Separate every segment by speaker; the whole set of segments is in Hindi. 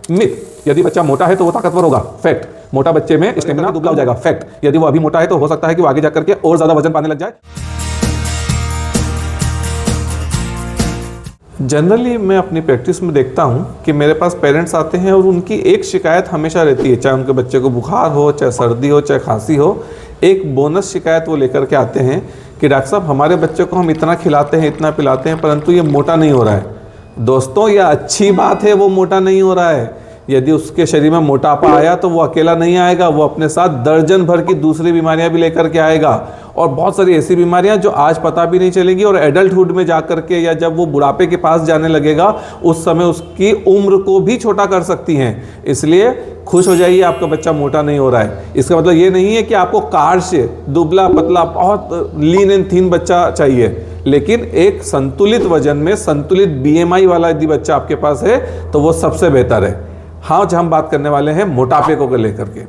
Speaker 1: मिथ, यदि बच्चा मोटा है तो वो ताकतवर होगा। फैक्ट, मोटा बच्चे में स्टेमिना दुबला हो जाएगा। फैक्ट, यदि वो अभी मोटा है तो हो सकता है कि वो आगे जाकर के और ज्यादा वजन पाने लग जाए। जनरली मैं अपनी प्रैक्टिस में देखता हूँ कि मेरे पास पेरेंट्स आते हैं और उनकी एक शिकायत हमेशा रहती है, चाहे उनके बच्चे को बुखार हो, चाहे सर्दी हो, चाहे खांसी हो, एक बोनस शिकायत वो लेकर के आते हैं कि डॉक्टर साहब हमारे बच्चे को हम इतना खिलाते हैं, इतना पिलाते हैं, परंतु ये मोटा नहीं हो रहा है। दोस्तों, यह अच्छी बात है वो मोटा नहीं हो रहा है। यदि उसके शरीर में मोटापा आया तो वो अकेला नहीं आएगा, वो अपने साथ दर्जन भर की दूसरी बीमारियां भी लेकर के आएगा, और बहुत सारी ऐसी बीमारियां जो आज पता भी नहीं चलेगी और एडल्टहुड में जाकर के या जब वो बुढ़ापे के पास जाने लगेगा उस समय उसकी उम्र को भी छोटा कर सकती हैं। इसलिए खुश हो जाइए, आपका बच्चा मोटा नहीं हो रहा है। इसका मतलब ये नहीं है कि आपको कार्य, दुबला पतला, बहुत लीन एंड थीन बच्चा चाहिए, लेकिन एक संतुलित वजन में संतुलित बीएमआई वाला यदि बच्चा आपके पास है तो वो सबसे बेहतर है। हाँ, आज हम बात करने वाले हैं मोटापे को लेकर के।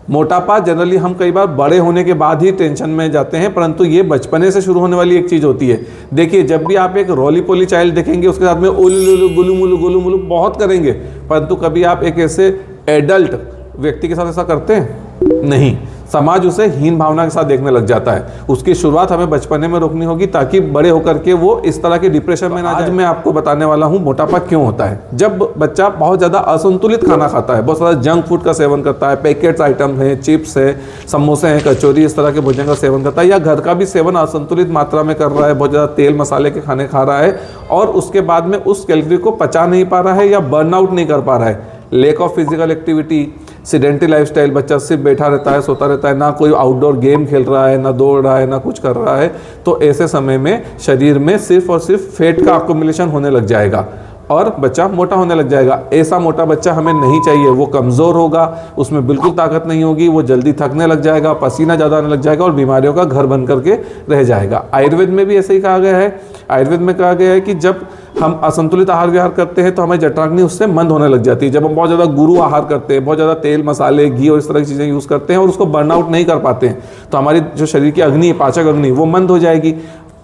Speaker 1: मोटापा जनरली हम कई बार बड़े होने के बाद ही टेंशन में जाते हैं, परंतु ये बचपने से शुरू होने वाली एक चीज़ होती है। देखिए, जब भी आप एक रोली पोली चाइल्ड देखेंगे उसके साथ में उलुलु गुलुमुलु मुलु बहुत करेंगे, परंतु कभी आप एक ऐसे एडल्ट व्यक्ति के साथ ऐसा करते हैं? नहीं। समाज उसे हीन भावना के साथ देखने लग जाता है। उसकी शुरुआत हमें बचपने में रोकनी होगी ताकि बड़े होकर के वो इस तरह के डिप्रेशन में ना जाए। आज मैं आपको बताने वाला हूँ मोटापा क्यों होता है। जब बच्चा बहुत ज़्यादा असंतुलित खाना खाता है, बहुत सारा जंक फूड का सेवन करता है, पैकेट्स आइटम है, चिप्स है, समोसे हैं, कचौरी, इस तरह के भोजन का सेवन करता है, या घर का भी सेवन असंतुलित मात्रा में कर रहा है, बहुत ज़्यादा तेल मसाले के खाने खा रहा है और उसके बाद में उस कैलोरी को पचा नहीं पा रहा है या बर्न आउट नहीं कर पा रहा है, lake of physical activity, sedentary lifestyle, बच्चा सिर्फ बैठा रहता है, सोता रहता है, ना कोई आउटडोर गेम खेल रहा है, ना दौड़ रहा है, ना कुछ कर रहा है, तो ऐसे समय में शरीर में सिर्फ और सिर्फ फैट का अक्यूमुलेशन होने लग जाएगा और बच्चा मोटा होने लग जाएगा। ऐसा मोटा बच्चा हमें नहीं चाहिए। वो कमज़ोर होगा, उसमें बिल्कुल ताकत नहीं होगी, वो जल्दी थकने लग जाएगा, पसीना ज़्यादा आने लग जाएगा और बीमारियों का घर बन करके रह जाएगा। आयुर्वेद में भी ऐसे ही कहा गया है। आयुर्वेद में कहा गया है कि जब हम असंतुलित आहार विहार करते हैं तो हमें जठराग्नि उससे मंद होने लग जाती है। जब हम बहुत ज़्यादा गुरु आहार करते हैं, बहुत ज़्यादा तेल मसाले, घी और इस तरह की चीज़ें यूज़ करते हैं और उसको बर्न आउट नहीं कर पाते हैं, तो हमारी जो शरीर की अग्नि है, पाचक अग्नि, वो मंद हो जाएगी।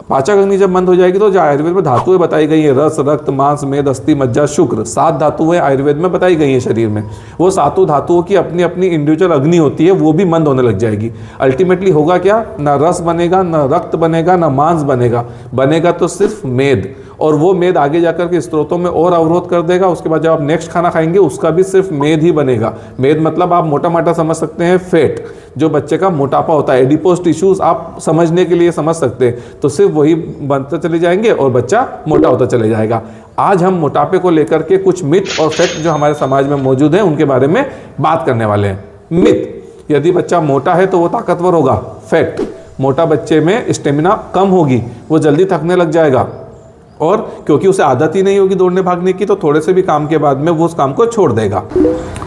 Speaker 1: पाचक अग्नि जब मंद हो जाएगी तो जो आयुर्वेद में धातुएं बताई गई हैं, रस, रक्त, मांस, मेद, अस्थि, मज्जा, शुक्र, 7 धातुएं आयुर्वेद में बताई गई हैं शरीर में, वो 7 धातुओं की अपनी अपनी इंडिविजुअल अग्नि होती है, वो भी मंद होने लग जाएगी। अल्टीमेटली होगा क्या? ना रस बनेगा, ना रक्त बनेगा, ना मांस बनेगा, बनेगा तो सिर्फ मेद, और वो मेद आगे जाकर के स्त्रोतों में और अवरोध कर देगा। उसके बाद जब आप नेक्स्ट खाना खाएंगे उसका भी सिर्फ मेद ही बनेगा। मेद मतलब आप मोटा मोटा समझ सकते हैं फैट, जो बच्चे का मोटापा होता है, एडिपोज टिश्यूज आप समझने के लिए समझ सकते हैं, तो सिर्फ वही बनते चले जाएंगे और बच्चा मोटा होता चले जाएगा। आज हम मोटापे को लेकर के कुछ मिथ और फैक्ट जो हमारे समाज में मौजूद हैं उनके बारे में बात करने वाले हैं। मिथ, यदि बच्चा मोटा है तो वो ताकतवर होगा। फैक्ट, मोटा बच्चे में स्टेमिना कम होगी, वो जल्दी थकने लग जाएगा और क्योंकि उसे आदत ही नहीं होगी दौड़ने भागने की, तो थोड़े से भी काम के बाद में वो उस काम को छोड़ देगा।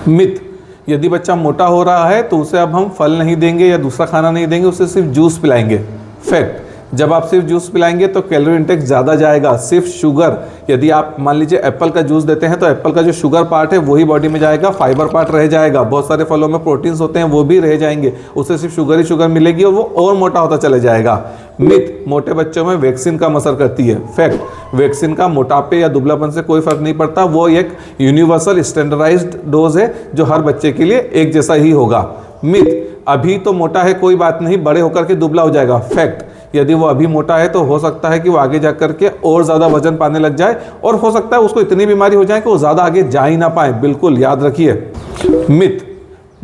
Speaker 1: मिथ, यदि बच्चा मोटा हो रहा है तो उसे अब हम फल नहीं देंगे या दूसरा खाना नहीं देंगे, उसे सिर्फ जूस पिलाएंगे। फैक्ट, जब आप सिर्फ जूस पिलाएंगे तो कैलोरी इंटेक ज़्यादा जाएगा। सिर्फ शुगर, यदि आप मान लीजिए एप्पल का जूस देते हैं तो एप्पल का जो शुगर पार्ट है वही बॉडी में जाएगा, फाइबर पार्ट रह जाएगा। बहुत सारे फलों में प्रोटीन्स होते हैं वो भी रह जाएंगे, उससे सिर्फ शुगर ही शुगर मिलेगी और वो और मोटा होता चले जाएगा। मिथ, मोटे बच्चों में वैक्सीन कम असर करती है। फैक्ट, वैक्सीन का मोटापे या दुबलापन से कोई फर्क नहीं पड़ता, वो एक यूनिवर्सल स्टैंडर्डाइज्ड डोज है जो हर बच्चे के लिए एक जैसा ही होगा। मिथ, अभी तो मोटा है कोई बात नहीं, बड़े होकर के दुबला हो जाएगा। फैक्ट, यदि वो अभी मोटा है तो हो सकता है कि वो आगे जाकर के और ज़्यादा वजन पाने लग जाए और हो सकता है उसको इतनी बीमारी हो जाए कि वो ज़्यादा आगे जा ही ना पाए। बिल्कुल याद रखिए। मिथ,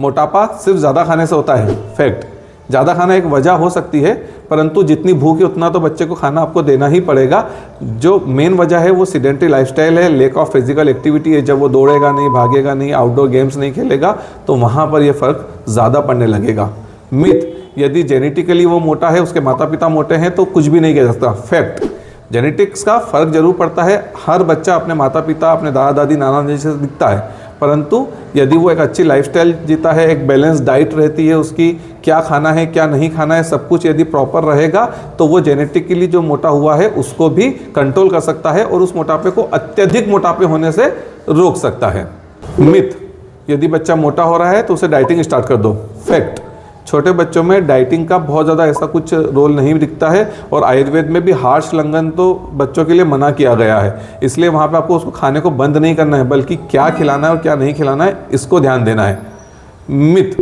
Speaker 1: मोटापा सिर्फ ज़्यादा खाने से होता है। फैक्ट, ज़्यादा खाना एक वजह हो सकती है, परंतु जितनी भूख है उतना तो बच्चे को खाना आपको देना ही पड़ेगा। जो मेन वजह है वो सीडेंटरी लाइफस्टाइल है, लेक ऑफ फिजिकल एक्टिविटी है। जब वो दौड़ेगा नहीं, भागेगा नहीं, आउटडोर गेम्स नहीं खेलेगा तो वहाँ पर ये फ़र्क ज़्यादा पड़ने लगेगा। मिथ, यदि जेनेटिकली वो मोटा है, उसके माता पिता मोटे हैं तो कुछ भी नहीं किया जा सकता। फैक्ट, जेनेटिक्स का फ़र्क जरूर पड़ता है, हर बच्चा अपने माता पिता, अपने दादा दादी, नाना नानी से दिखता है, परंतु यदि वो एक अच्छी लाइफस्टाइल जीता है, एक बैलेंस डाइट रहती है उसकी, क्या खाना है क्या नहीं खाना है सब कुछ यदि प्रॉपर रहेगा तो वो जेनेटिकली जो मोटा हुआ है उसको भी कंट्रोल कर सकता है और उस मोटापे को अत्यधिक मोटापे होने से रोक सकता है। मिथ, यदि बच्चा मोटा हो रहा है तो उसे डाइटिंग स्टार्ट कर दो। फैक्ट, छोटे बच्चों में डाइटिंग का बहुत ज़्यादा ऐसा कुछ रोल नहीं दिखता है, और आयुर्वेद में भी हार्श लंघन तो बच्चों के लिए मना किया गया है, इसलिए वहाँ पे आपको उसको खाने को बंद नहीं करना है, बल्कि क्या खिलाना है और क्या नहीं खिलाना है इसको ध्यान देना है। मिथ,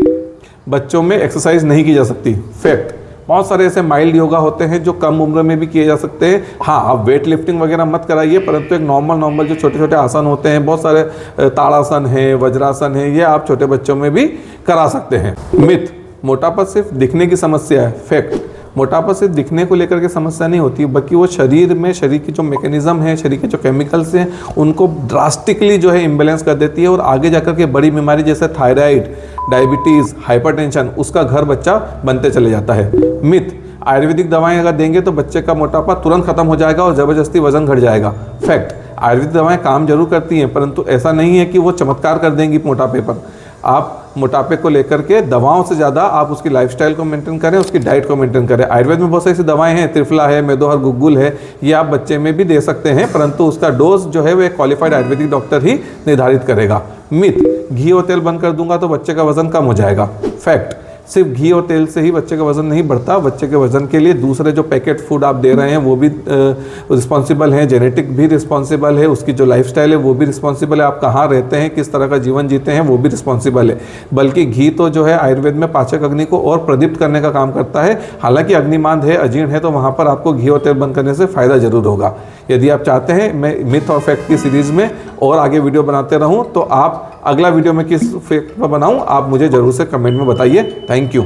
Speaker 1: बच्चों में एक्सरसाइज नहीं की जा सकती। फैक्ट, बहुत सारे ऐसे माइल्ड योगा होते हैं जो कम उम्र में भी किए जा सकते हैं। हाँ, आप वेट लिफ्टिंग वगैरह मत कराइए, परंतु एक नॉर्मल जो छोटे छोटे आसन होते हैं, बहुत सारे ताड़ासन है, वज्रासन है, ये आप छोटे बच्चों में भी करा सकते हैं। मिथ, मोटापा सिर्फ दिखने की समस्या है। फैक्ट, मोटापा सिर्फ दिखने को लेकर के समस्या नहीं होती, बल्कि वो शरीर में शरीर की जो मैकेनिज्म है, शरीर के जो केमिकल्स हैं, उनको ड्रास्टिकली जो है इम्बेलेंस कर देती है, और आगे जाकर के बड़ी बीमारी जैसे थायराइड, डायबिटीज़, हाइपरटेंशन, उसका घर बच्चा बनते चले जाता है। मिथ, आयुर्वेदिक दवाएं अगर देंगे तो बच्चे का मोटापा तुरंत खत्म हो जाएगा और ज़बरदस्ती वजन घट जाएगा। फैक्ट, आयुर्वेदिक दवाएं काम जरूर करती हैं, परंतु ऐसा नहीं है कि वो चमत्कार कर देंगी मोटापे पर। आप मोटापे को लेकर के दवाओं से ज़्यादा आप उसकी लाइफस्टाइल को मेंटेन करें, उसकी डाइट को मेंटेन करें। आयुर्वेद में बहुत सारी ऐसी दवाएं हैं, त्रिफला है, मेदोहर गुग्गुल है, ये आप बच्चे में भी दे सकते हैं, परंतु उसका डोज जो है वो एक क्वालिफाइड आयुर्वेदिक डॉक्टर ही निर्धारित करेगा। मिथ, घी और तेल बंद कर दूंगा तो बच्चे का वजन कम हो जाएगा। फैक्ट, सिर्फ घी और तेल से ही बच्चे का वजन नहीं बढ़ता, बच्चे के वजन के लिए दूसरे जो पैकेट फूड आप दे रहे हैं वो भी रिस्पॉन्सिबल हैं, जेनेटिक भी रिस्पॉन्सिबल है, उसकी जो लाइफस्टाइल है वो भी रिस्पॉन्सिबल है, आप कहाँ रहते हैं, किस तरह का जीवन जीते हैं वो भी रिस्पॉन्सिबल है। बल्कि घी तो जो है आयुर्वेद में पाचक अग्नि को और प्रदीप्त करने का काम करता है। हालांकि अग्निमांद है, अजीर्ण है, तो वहाँ पर आपको घी और तेल बंद करने से फ़ायदा जरूर होगा। यदि आप चाहते हैं मैं मिथ और फैक्ट की सीरीज़ में और आगे वीडियो बनाते रहूँ, तो आप अगला वीडियो में किस फैक्ट पर बनाऊँ आप मुझे ज़रूर से कमेंट में बताइए। Thank you.